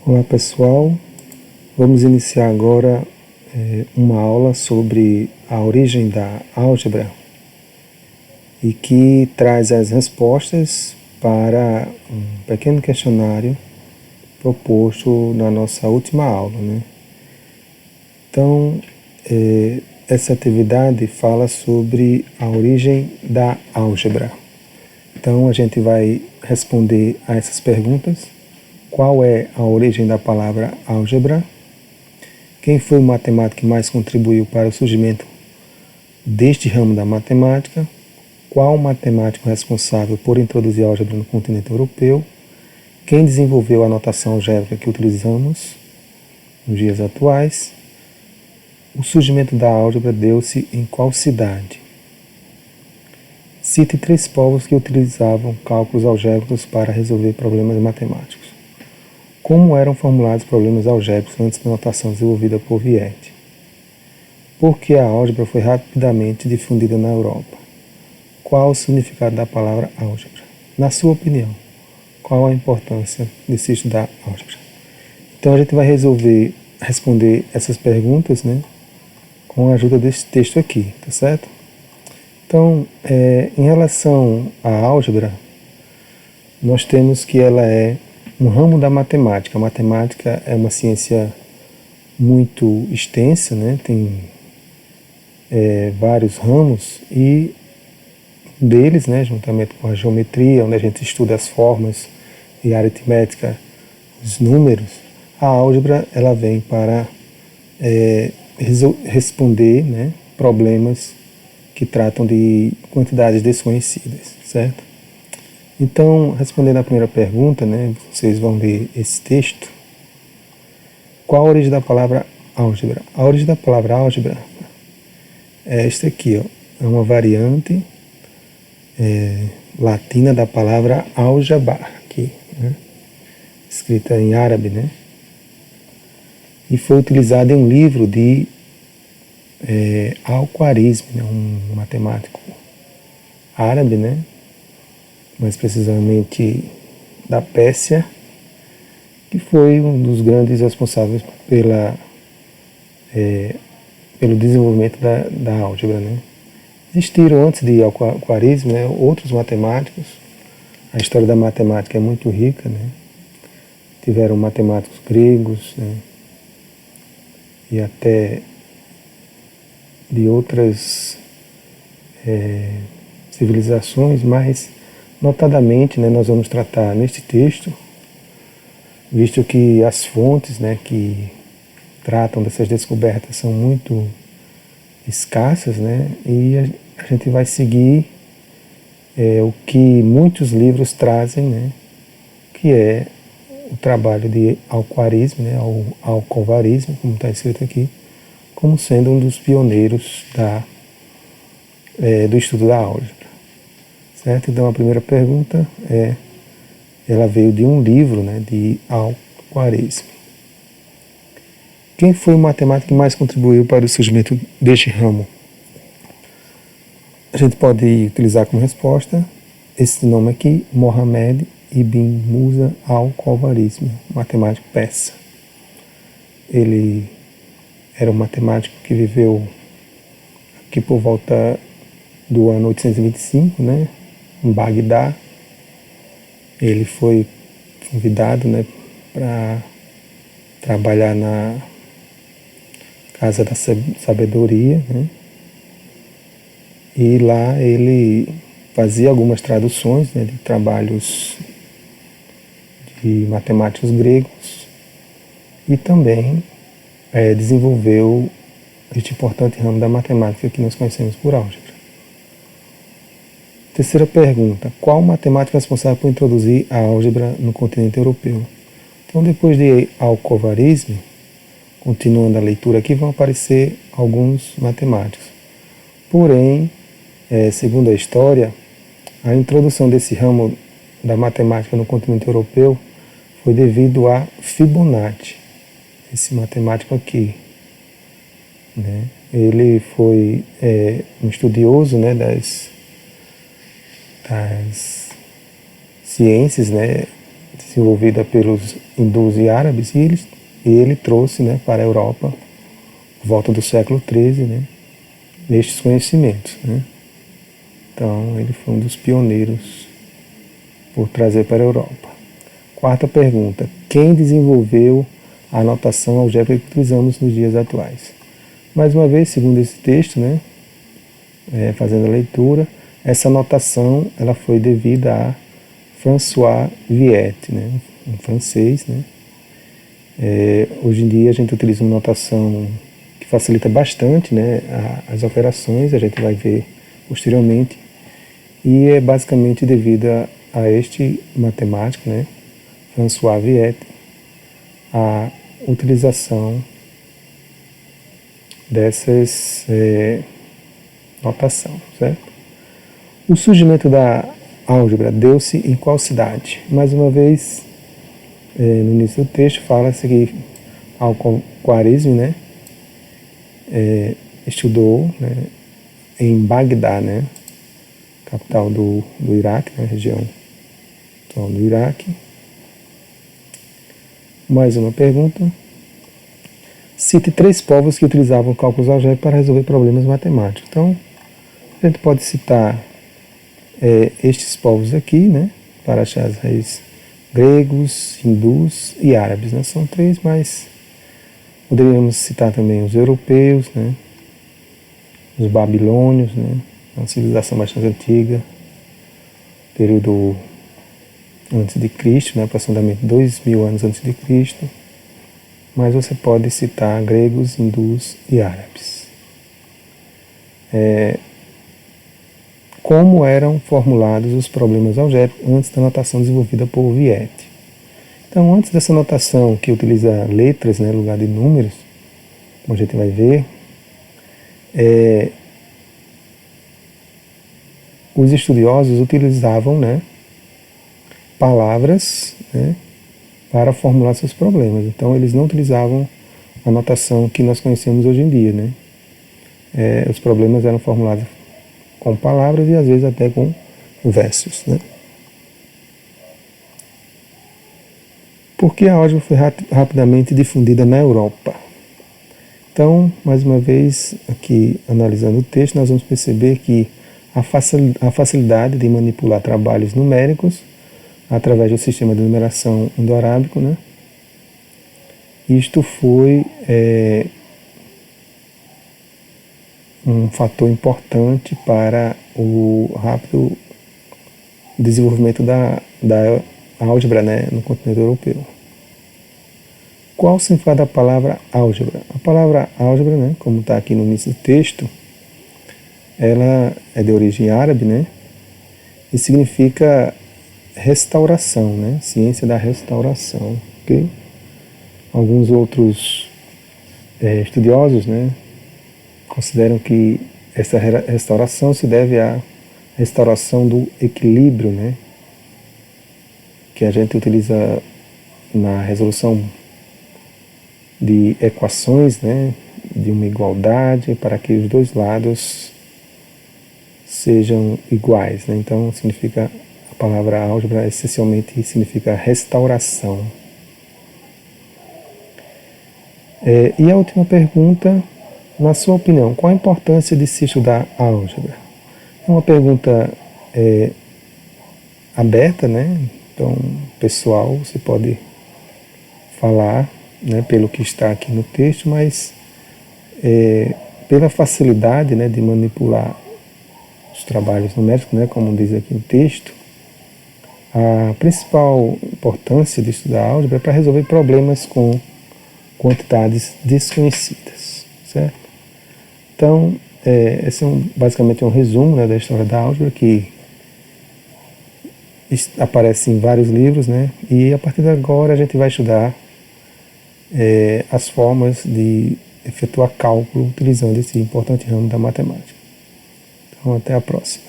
Olá pessoal, vamos iniciar agora uma aula sobre a origem da álgebra e que traz as respostas para um pequeno questionário proposto na nossa última aula, né? Então, essa atividade fala sobre a origem da álgebra. Então, a gente vai responder a essas perguntas. Qual é a origem da palavra álgebra? Quem foi o matemático que mais contribuiu para o surgimento deste ramo da matemática? Qual o matemático responsável por introduzir a álgebra no continente europeu? Quem desenvolveu a notação algébrica que utilizamos nos dias atuais? O surgimento da álgebra deu-se em qual cidade? Cite 3 povos que utilizavam cálculos algébricos para resolver problemas matemáticos. Como eram formulados problemas algébricos antes da notação desenvolvida por Viette? Por que a álgebra foi rapidamente difundida na Europa? Qual o significado da palavra álgebra? Na sua opinião, qual a importância de se estudar álgebra? Então a gente vai responder essas perguntas, né, com a ajuda desse texto aqui, tá certo? Então, em relação à álgebra, nós temos que ela é um ramo da matemática. A matemática é uma ciência muito extensa, né? Tem vários ramos e deles, né, juntamente com a geometria, onde a gente estuda as formas e a aritmética, os números, a álgebra ela vem para responder, né, problemas que tratam de quantidades desconhecidas, certo? Então, respondendo à primeira pergunta, né, vocês vão ler esse texto. Qual a origem da palavra álgebra? A origem da palavra álgebra é esta aqui, ó, é uma variante latina da palavra aljabar, aqui, né, escrita em árabe, né, e foi utilizada em um livro de Al-Khwarizmi, né, um matemático árabe, né, mais precisamente da Pérsia, que foi um dos grandes responsáveis pelo desenvolvimento da álgebra, né. Existiram antes de Al-Khwarizmi, né, outros matemáticos. A história da matemática é muito rica, né. Tiveram matemáticos gregos, né, e até de outras civilizações, mas notadamente, né, nós vamos tratar neste texto, visto que as fontes, né, que tratam dessas descobertas são muito escassas, né, e a gente vai seguir o que muitos livros trazem, né, que é o trabalho de Al-Khwarizmi, né, Al-Khwarizmi, como está escrito aqui, como sendo um dos pioneiros do estudo da álgebra, certo? Então a primeira pergunta ela veio de um livro, né, de Al-Khwarizmi. Quem foi o matemático que mais contribuiu para o surgimento deste ramo? A gente pode utilizar como resposta esse nome aqui, Mohamed Ibn Musa Al-Khwarizmi, matemático persa. Ele era um matemático que viveu aqui por volta do ano 825, né, em Bagdá. Ele foi convidado, né, para trabalhar na Casa da Sabedoria, né, e lá ele fazia algumas traduções, né, de trabalhos de matemáticos gregos e também desenvolveu este importante ramo da matemática que nós conhecemos por álgebra. Terceira pergunta, qual matemático é responsável por introduzir a álgebra no continente europeu? Então, depois de Al-Khwarizmi, continuando a leitura aqui, vão aparecer alguns matemáticos. Porém, segundo a história, a introdução desse ramo da matemática no continente europeu foi devido a Fibonacci, esse matemático aqui, né? Ele foi um estudioso, né, das ciências, né, desenvolvida pelos hindus e árabes, e ele trouxe, né, para a Europa, por volta do século XIII, né, estes conhecimentos, né. Então, ele foi um dos pioneiros por trazer para a Europa. Quarta pergunta: quem desenvolveu a notação algébrica que utilizamos nos dias atuais? Mais uma vez, segundo esse texto, né, fazendo a leitura, essa notação ela foi devida a François Viette, né, um francês, né. Hoje em dia a gente utiliza uma notação que facilita bastante, né, as operações, a gente vai ver posteriormente, e é basicamente devida a este matemático, né, François Viette, a utilização dessas notação, certo? O surgimento da álgebra deu-se em qual cidade? Mais uma vez, no início do texto fala-se que Al-Khwarizmi, né, estudou, né, em Bagdá, né, capital do Iraque, né, região atual do Iraque. Mais uma pergunta. Cite 3 povos que utilizavam cálculos algébricos para resolver problemas matemáticos. Então, a gente pode citar estes povos aqui, né, para achar as raízes: gregos, hindus e árabes, né? São 3, mas poderíamos citar também os europeus, né, os babilônios, né, uma civilização bastante antiga, período antes de Cristo, né, aproximadamente 2000 anos antes de Cristo. Mas você pode citar gregos, hindus e árabes. Como eram formulados os problemas algébricos antes da notação desenvolvida por Viette? Então, antes dessa notação que utiliza letras, né, no lugar de números, como a gente vai ver, os estudiosos utilizavam, né, palavras, né, para formular seus problemas. Então, eles não utilizavam a notação que nós conhecemos hoje em dia, né? Os problemas eram formulados com palavras e às vezes até com versos, né? Por que a álgebra foi rapidamente difundida na Europa? Então, mais uma vez, aqui analisando o texto, nós vamos perceber que a facilidade de manipular trabalhos numéricos através do sistema de numeração indo-arábico, né? Isto foi um fator importante para o rápido desenvolvimento da álgebra, né, no continente europeu. Qual o significado da palavra álgebra? A palavra álgebra, né, como está aqui no início do texto, ela é de origem árabe, né, e significa restauração, né, ciência da restauração. Okay? Alguns outros estudiosos, né, consideram que essa restauração se deve à restauração do equilíbrio, né, que a gente utiliza na resolução de equações, né, de uma igualdade para que os dois lados sejam iguais, né? Então, significa, a palavra álgebra essencialmente significa restauração. E a última pergunta: na sua opinião, qual a importância de se estudar a álgebra? É uma pergunta aberta, né? Então, pessoal, você pode falar, né, pelo que está aqui no texto, mas pela facilidade, né, de manipular os trabalhos numéricos, né, como diz aqui no texto, a principal importância de estudar a álgebra é para resolver problemas com quantidades desconhecidas, certo? Então, esse basicamente é um resumo, né, da história da álgebra, que aparece em vários livros, né, e a partir de agora a gente vai estudar as formas de efetuar cálculo utilizando esse importante ramo da matemática. Então, até a próxima.